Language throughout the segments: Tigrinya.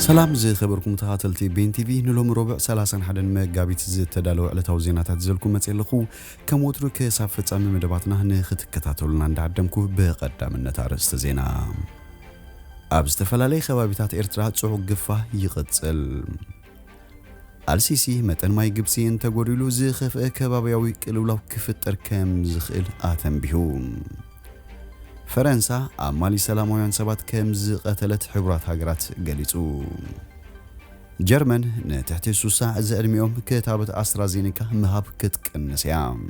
سلام زي خبركم تخاتلتي بين تي في نلوم ربع 31 ميجابيت زي تدالو على زينات زلكم متسلخو كم وترك صافت عم مدباتنا نختكتاتولنا ندعدمكو بقدامنا تارست زينا أبستفلالي خبابيتات إرترا صعو قفة يغتسل السيسي متن ما يجبسي انت قريلو زي خفأ كبابيوي كلولاو كفتر كام زخيل آتم بيهم فرنسا أمالي سلامويان سبات كمز قتلت حبرات هاجرات قليتو جرمن نتحت السوسع زرميوم كتابة أسترازينيكا مهاب كتك النسيام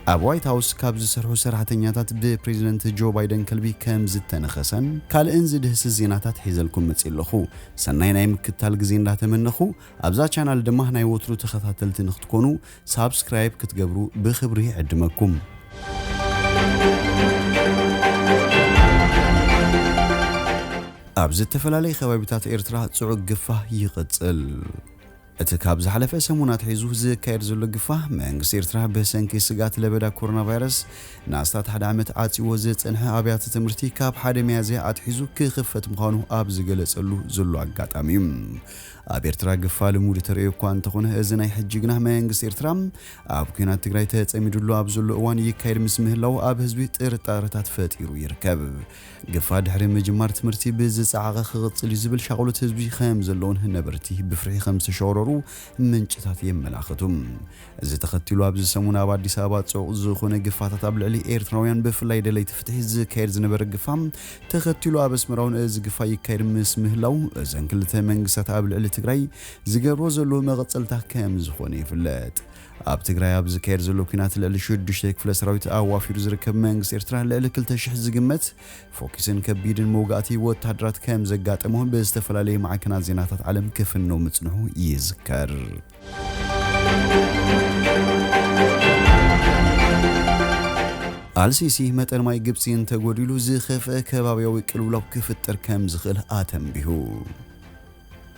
أب وايت هاوس كابز سرحو سرحتنياتات ببريزيدنت جو بايدن كلبي كمز التنخسن كال انزد هس الزيناتات حيزلكم متسيلخو سنين ايم كتال قزين لا تمنخو أبزا چانال دمه ناي وطرو تخطاتل تنختكونو سابسكرايب كتقبرو بخبري عدمكم أبز التفلالي خوابيتات إرترا صعو قفة يغتسل اتكاب زحلفة سمونات حيزوه زي كاير زلو قفة منغس إرترا بسنكي سقات لبدا كورونا فيروس ناستات حد عمت عاتي وزيت انها أبيات تمرتي كاب حد ميازي عات حيزو كخفة مخانو أبز قلس زلو عقات أميم أب إرترا قفة لمودي ترئيو كوان تخونه ازناي حجيقناه منغس إرترام أب كينات تقراي تتعمدلو أب زلو اوان يكاير مسمه لو أب هزبي ترتارتات فاتيرو يركب قفة دحري مجمار تمرتي بزيز عاقا خغط لزبل شغلو هزبي خام زلون هنبرتي بفرحي 5 شوررو منشتات يملاختم إذا تختلوا أبز سمونا بعد سابات سوق زخونه قفاتات أبلعلي إيرتراويان بفلاي دلي تفتح زي كاير زنبر قفام تختلوا أبز مراون إز قفاي كاير مسمه لو إذن كلتا منقسات أبلعلي تقراي زقرو زلو مغتسلتا كام زخوني فلات أب تقراي أبز كاير زلو كينات لألي شد شتك فلسراويت أوافير زركب منقس إيرترا لألي كلتا شح زقمت فوكسن كبيدن موقعتي وتحدرات كام زقات أمهم باستفلالي مع كنات زيناتات علم كيف إنه متنحو يذكر السيسي متن ما يجبسين تقوليلو زي خفأ كبابيوي كلولاو كفتر كام زخيل آتم بيهو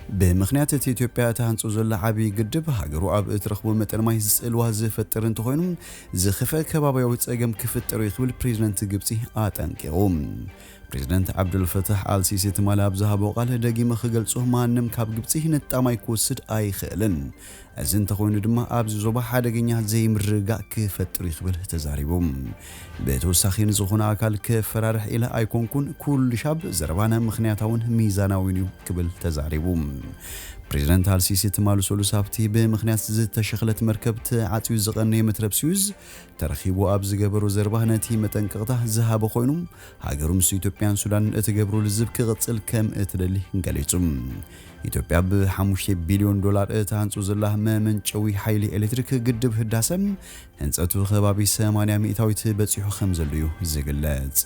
بمخنيات إثيوبيا تهانصو زل عبي قدب هاجرو أب اترخبو متن ما يسألوها زي فتر انتخوينم زي خفأ كبابيوي تساقم كفتر يخبل بريزيدنت جبسي آتنكيهم بريزيدنت عبد الفتاح السيسي تمالا بزها بوقال دقي مخقلصوه مانم كاب جبسي نتاما يكوسد أي خيلن أزن تخوين دما أبز زوبا حادقينيا زي مرقا كفتر يخبل تزاريبهم بتوساخين زخونا أكال كفرارح إلى أيكون كل شاب زربانا مخنياتاون ميزاناوينيو كبل تزاريبهم بريزيدنت السيسي تمالو سولو سابتي بمخنيات زي تشغلت مركبت عاتيو زغني متربسيوز ترخيبو أبز قبرو زربانتي متنقطه زهاب خوينم هاجرو مسو إثيوبيان سودان اتقبرو لزب كغتسل كم اتدلي نقاليتم إثيوبيا ب$5 بليون اتهانصو زلاه منشوي حيلي إلكتريك قدب هداسم هنصاتو خبابي 800 مئتاويت بصيحو خمزليو زقلات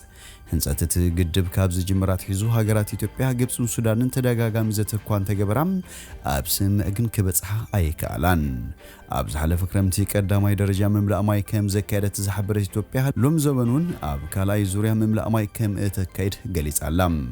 هنصاتت قدب كابز جمرات حيزو هاجرات إثيوبيا جبسون سودان تداغاغام زتكوان تجبرام أبسم أجن كبصحة أيكالان أبز حال فكرمتي قداماي درجة مملأ ماي كم زكادت زحبر إثيوبيا لوم زبنون أب كالاي زوريا مملأ ماي كم اتكايد قليص علام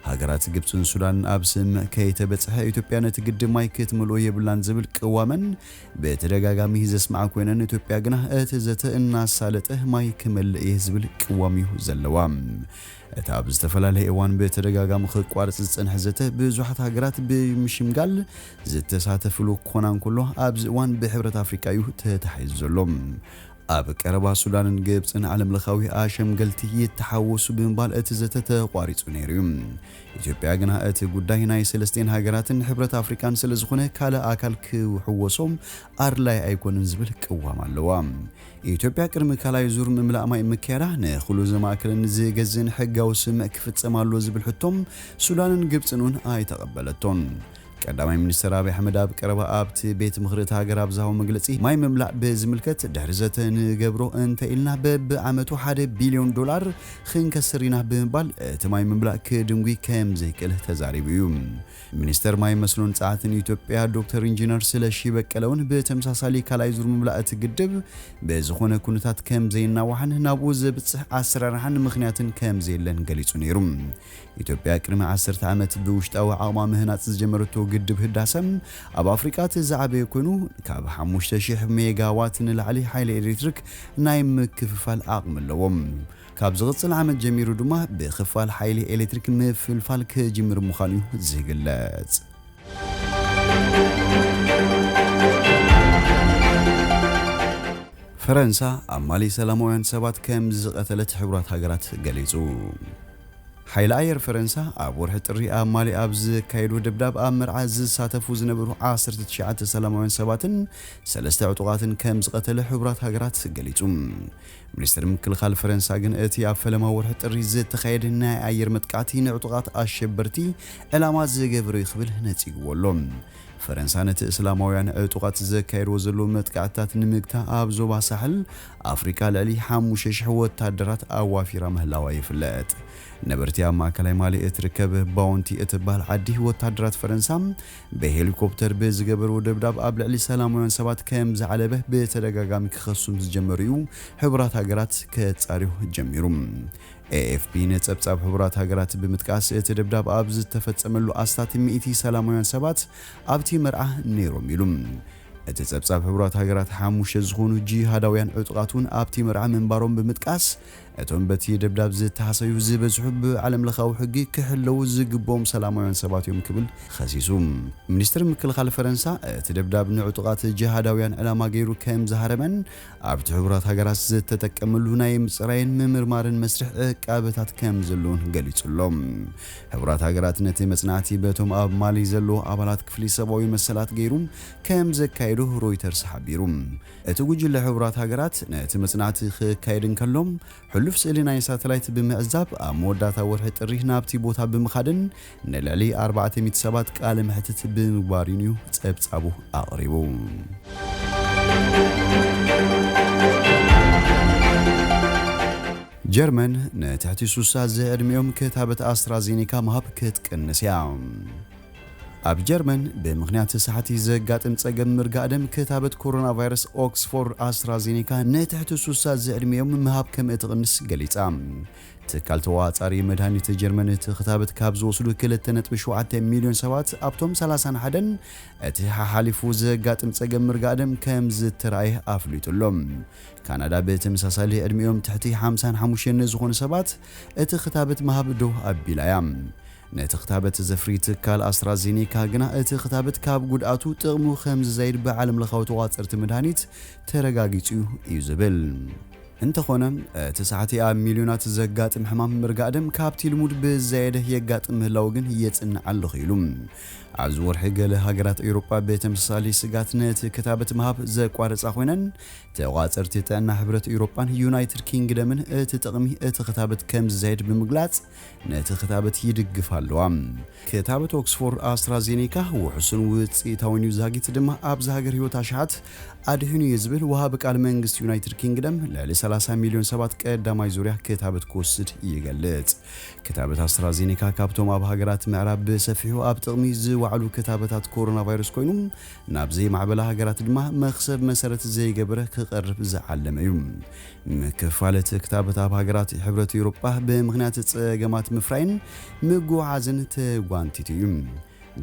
هاجرات جبسون سودان أبسم كيتبصحة إثيوبيا نتقدم ماي كتملو يبلان زبل قوامن بتداغاغامي زسمع كوينن إثيوبيا غنا اتزت الناس سالته ماي كمل يزبل قواميو زلوام اتاب استفلالي ايوان بتدغاغام خقوارص صنحزته بزحات هاجرات بمشمغال زتساتفلو كونان كله ابز وان بحبرت افريقيا تتحيزلهم اب قربا سودان جبصن عالم لخاوي اشم قلتي يتحوسوا بمبال اتزته تقاريص نيريم ኢትዮጵያ ግን አት ጉዳይ ናይ ሰለስቴን ሃገራትን ሕብረት አፍሪካን ስለዝኾነ ካለ አካል ክውሕወሶም አርላይ አይኮንን ዝብል ቅዋም ኣለዋ ኢትዮጵያ ቅርም ካላይ ዙር ምምላእ ማይ መከራ ነኹሉ ዘማከለን ዝገዝን ሕጋው ስም ክፍጸማሉ ዝብል ሕቶም ሱዳንን ግብጽኑን አይተቀበለቶን ቀዳማይ ሚኒስትር አብይ አህመድ አብ ቀረባ አብት ቤት ምኽረት ሃገር አብዛው መግለጺ ማይ መምላእ በዝምልከት ድሕርዘተን ገብሮ እንተ ኢልና በዓመቱ $1 ቢሊዮን ክንከስሪና በመባል ተማይ መምላእ ከድንጉ ከም ዘይከለ ተዛሪብዩ ሚኒስትር ማይ መስሎን ጻዓትን ኢትዮጵያ ዶክተር ኢንጂነር ስለሺ በቀለውን በተመሳሳሊ ካላይ ዙር መምላእ ግድብ በዝኾነ ኩነታት ከም ዘይና ወሐን ናቡ ዘብጽሕ አስራራህን ምኽንያትን ከም ዘይለን ገሊጹ ነይሩ ኢትዮጵያ ቅድመ 10 ዓመት በውሽጣዊ ዓቕማ ምህናጽ ዝጀመረቶ ግድብ ህዳሰም ኣብ አፍሪካ ተዛዕበ ኮይኑ ካብ 5000 ሜጋዋት ንላዕሊ ሓይሊ ኤሌክትሪክ ናይ ምክፍፋል ዓቕሚ ኣለዎም ካብ ዝቕፅል ዓመት ጀሚሩ ድማ ብኽፋል ሓይሊ ኤሌክትሪክ ምፍልፋል ክጅምር ምዃኑ ዝግለጽ ፈረንሳ ኣብ ማሊ ሰላማውያን ሰባት ከም ዝቐተለት ሕቡራት ሃገራት ገሊጹ ሓይሊ ኣየር ፈረንሳ ኣብ ወርሒ ጥሪ ኣብ ማሊ ኣብ ዝካየዱ ድብዳብ ኣብ መርዓ ዝሳተፉ ዝነበሩ 19 ሰላማውያን ሰባትን 3 ዕጡቓትን ከም ዝቐተለ ሕቡራት ሃገራት ገሊጹ ሚኒስትር ምክልኻል ፈረንሳ ግን እቲ ኣብ ፈለማ ወርሒ ጥሪ ዝተኻየደ ናይ ኣየር መጥቃዕቲ ንዕጡቓት ኣሸበርቲ ዕላማ ዝገብሩ ይኽብል ነጺግዎ ፈረንሳ ነቲ እስላማውያን ዕጡቓት ዘካየድዎ ዘሎ መጥቃዕትታት ንምግታ ኣብ ዞባ ሳሕል ኣፍሪካ ልዕሊ 5,000 ወታደራት ኣዋፊራ ምህላዋ ይፍለጥ ነበርቲ ኣብ ማእከላይ ማሊ እትርከብ ባውንቲ እትባል ዓዲ ወታደራት ፈረንሳ ብሄሊኮፕተር ብዝገበሩ ድብዳብ ኣብ ልዕሊ ሰላማውያን ሰባት ከም ዝዓለበ ብተደጋጋሚ ክኸሱም ዝጀመሩ እዩ ሕቡራት ሃገራት ከጻርዩ ጀሚሩ AFP ነጸብጻብ ሕቡራት ሃገራት ብምጥቃስ እቲ ድብዳብ ኣብ ዝተፈጸመሉ ኣስታት 100 ሰላማውያን ሰባት ኣብቲ መርዓ ነይሮም ኢሉ እቲ ጸብጻብ ሕቡራት ሃገራት 5 ዝኾኑ ጂሃዳውያን ዕጡቓቱን ኣብቲ መርዓ ምንባሮም ብምጥቃስ እቶም በቲ ድብዳብ ዝተሓሰዩ ዝበዝሑ ብዓለም ለኻዊ ሕጊ ክሕለዉ ዝግቦም ሰላማውያን ሰባት እዮም ክብል ኸሲሱ ሚኒስትር ምክልኻል ፈረንሳ እቲ ድብዳብ ንዕጡቓት ጂሃዳውያን ዕላማ ገይሩ ከም ዝሃረመን ኣብቲ ሕቡራት ሃገራት ዝተጠቀመሉ ናይ ምጽራይን ምምርማርን መስርሕ ዕቃበታት ከም ዘለውን ገሊጹሎም ሕቡራት ሃገራት ነቲ መጽናዕቲ በቶም ኣብ ማሊ ዘለዎ ኣባላት ክፍሊ ሰብኣዊ መሰላት ገይሩ ከም ዘካየዱ ሮይተርስ ሓቢሩ እቲ ጉጅለ ሕቡራት ሃገራት ነቲ መጽናዕቲ ክካየድን ከሎም ሕሉፍ ስእሊ ናይ ሳተላይት ብምዕዛብ ኣብ መወዳእታ ወርሒ ጥሪ ናብቲ ቦታ ብምኻድን ንልዕሊ 400 ሰባት ቃለ መሕትት ብምግባርን እዩ ጸብጻቡ ኣቕሪቡ ጀርመን ንትሕቲ 60 ዝዕድሚኦም ክታበት ኣስትራዜኔካ ምሃብ ክትቅንስ እያ ኣብ ጀርመን ብምኽንያት ሰዓቲ ዘጋጥም ጸገም ምርጋእ ደም ክታበት ኮሮና ቫይረስ ኦክስፎርድ ኣስትራዜኔካ ንትሕቲ 60 ዝዕድሚኦም ምሃብ ከም እትቕንስ ገሊጻ ትካል ተዋጻሪ መድሃኒት ጀርመን እቲ ክታበት ካብ ዝወስዱ 2.7 ሚልዮን ሰባት ኣብቶም 31 እቲ ሓሊፉ ዘጋጥም ጸገም ምርጋእ ደም ከም ዝተረኣየ ኣፍሊጡሎም ካናዳ ብተመሳሳሊ ዕድሚኦም ትሕቲ 55 ዝኾኑ ሰባት እቲ ክታበት ምሃብ ደው ኣቢላያ ነቲ ክታበት ዘፍሪ ትካል ኣስትራዜኔካ ግና እቲ ክታበት ካብ ጉድኣቱ ጥቕሙ ከም ዝዘይድ ብዓለም ለኻዊ ተዋጸርቲ መድሃኒት ተረጋጊጹ እዩ ዝብል እንተኾነ እቲ ሰዓቲ ኣብ ሚልዮናት ዘጋጥም ሕማም ምርጋእ ደም ካብቲ ልሙድ ብዘያደ የጋጥም ምህላው ግን የጽንዕ ኣሎ ኺሉ ኣብዚ ወርሒ ገለ ሃገራት ኤውሮጳ ብተመሳሳሊ ስጋት ነቲ ክታበት ምሃብ ዘቋረጻ ኮይነን ተዋጸርቲ ጥዕና ሕብረት ኤውሮጳን ዩናይትድ ኪንግደምን እቲ ጥቕሚ እቲ ክታበት ከም ዝዘይድ ብምግላጽ ነቲ ክታበት ይድግፍ ኣለዋ ክታበት ኦክስፎርድ ኣስትራዜኔካ ውሕሱን ውጽኢታውን እዩ ዛጊት ድማ ኣብዚ ሃገር ህይወት ኣሽሓት ኣድሕኑ ዝብል ወሃቢ ቃል መንግስቲ ዩናይትድ ኪንግደም ልዕሊ 30 ሚልዮን ሰባት ቀዳማይ ዙርያ ክታበት ክወስድ ይገልጽ ክታበት ኣስትራዜኔካ ካብቶም ኣብ ሃገራት ምዕራብ ብሰፊሑ ኣብ ጥቕሚ ዝዋዕሉ ክታበታት ኮሮና ቫይረስ ኮይኑ ናብ ዘይማዕበላ ሃገራት ድማ መኽሰብ መሰረት ዘይገብረ ክቐርብ ዝዓለመ እዩ ምክፋለት ክታበት ኣብ ሃገራት ሕብረት ኤውሮጳ ብምኽንያት ጸገማት ምፍራይን ምጉዓዝን ተጓንቲት እዩ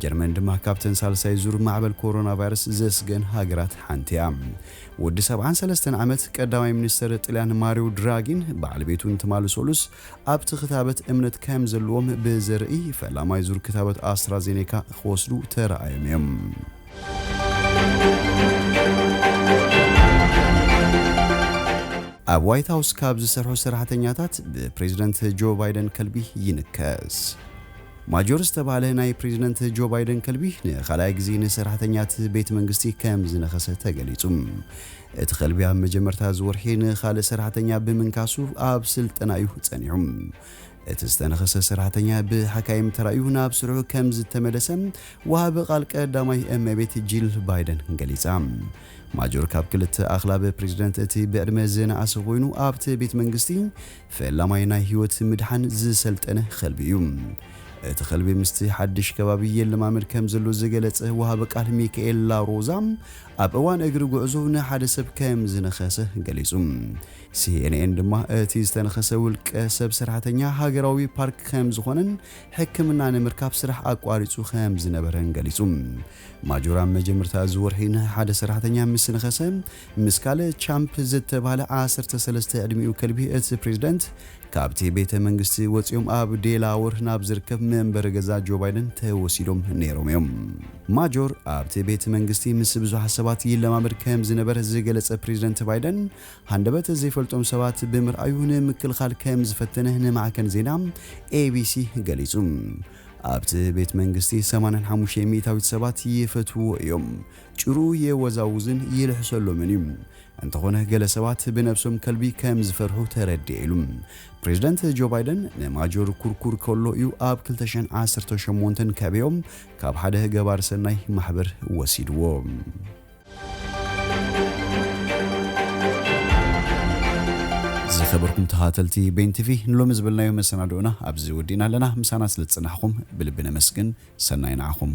ጀርመን ድማ ካብተን ሳልሳይ ዙር ማዕበል ኮሮና ቫይረስ ዘስገን ሃገራት ሓንቲ እያ ወዲ 73 ዓመት ቀዳማይ ሚኒስትር ጣልያን ማሪዮ ድራጊን ባለቤቱን ተማልሶሉስ ኣብቲ ክታበት እምነት ከም ዘለዎም ብዘርኢ ፈላማይ ዙር ክታበት ኣስትራዜኔካ ክወስዱ ተራእዮም እዮም ኣብ ዋይት ሃውስ ካብ ዝሰርሑ ሰራሕተኛታት ብፕሬዝዳንት ጆ ባይደን ከልቢ ይንከስ ማጆር ዝተባሃለ ናይ ፕሬዝዳንት ጆ ባይደን ከልቢ ንኻልኣይ ግዜ ንሰራሕተኛት ቤት መንግስቲ ከም ዝነኸሰ ተገሊጹ እቲ ከልቢ ኣብ መጀመርታ ዝወርሒ ንኻልእ ሰራሕተኛ ብምንካሱ ኣብ ስልጠና እዩ ጸኒዑ እቲ ዝተነኸሰ ሰራሕተኛ ብሓካይም ተራእዩ ናብ ስርሑ ከም ዝተመለሰ ወሃቢ ቃል ቀዳማይ እመቤት ጂል ባይደን ገሊጻ ማጆር ካብ ክልተ ኣኽላብ ፕሬዝዳንት እቲ ብዕድመ ዝነኣሰ ኮይኑ ኣብቲ ቤት መንግስቲ ፈላማይ ናይ ህይወት ምድሓን ዝሰልጠነ ከልቢ እዩ እቲ ከልቢ ምስቲ ሓድሽ ከባቢ የለማመድ ከም ዘሎ ዝገለጸ ወሃቢ ቃል ሚካኤል ላሮዛ ኣብ እዋን እግሪ ጉዕዞ ንሓደ ሰብ ከም ዝነኸሰ ገሊጹ CNN ድማ እቲ ዝተነኸሰ ውልቀ ሰብ ሰራሕተኛ ሃገራዊ ፓርክ ከም ዝኾነን ሕክምና ንምርካብ ስራሕ ኣቋሪጹ ከም ዝነበረን ገሊጹ ማጆራ መጀመርታ ዝወርሒ ንሓደ ሰራሕተኛ ምስ ነኸሰ ምስ ካልእ ቻምፕ ዝተባሃለ 13 ዕድሚኡ ከልቢ እቲ ፕሬዝዳንት ካብቲ ቤተ መንግስቲ ወፂኦም ኣብ ዴላወር ናብ ዝርከብ መንበር ገዛ ጆ ባይደን ተወሲዶም ነይሮም እዮም ማጆር ኣብቲ ቤተ መንግስቲ ምስ ብዙሓት ሰባት ይለማመድ ከም ዝነበረ ዝገለጸ ፕሬዝደንት ባይደን ሃንደበት ዘይፈልጦም ሰባት ብምርኣዩ ንምክልኻል ከም ዝፈተነ ንማዕከን ዜና ABC ገሊጹ ኣብቲ ቤት መንግስቲ 85 ሚእታዊት ሰባት ይፈትዎ እዮም ጭሩ የወዛውዝን ይልሕሰሎምን እዩ እንተኾነ ገለ ሰባት ብነብሶም ከልቢ ከም ዝፈርሑ ተረዲኢሉ ፕሬዝደንት ጆ ባይደን ንማጆር ኩርኩር ከሎ እዩ ኣብ 2018 ከቢዮም ካብ ሓደ ገባር ሰናይ ማሕበር ወሲድዎ ዝኸበርኩም ተኸታተልቲ ቤን ቲቪ ንሎሚ ዝብልናዮ መሰናዶና ኣብዚ ወዲና ኣለና ምሳና ስለ ዝጽናሕኩም ብልቢ ነመስግን ሰናይ ንዓኹም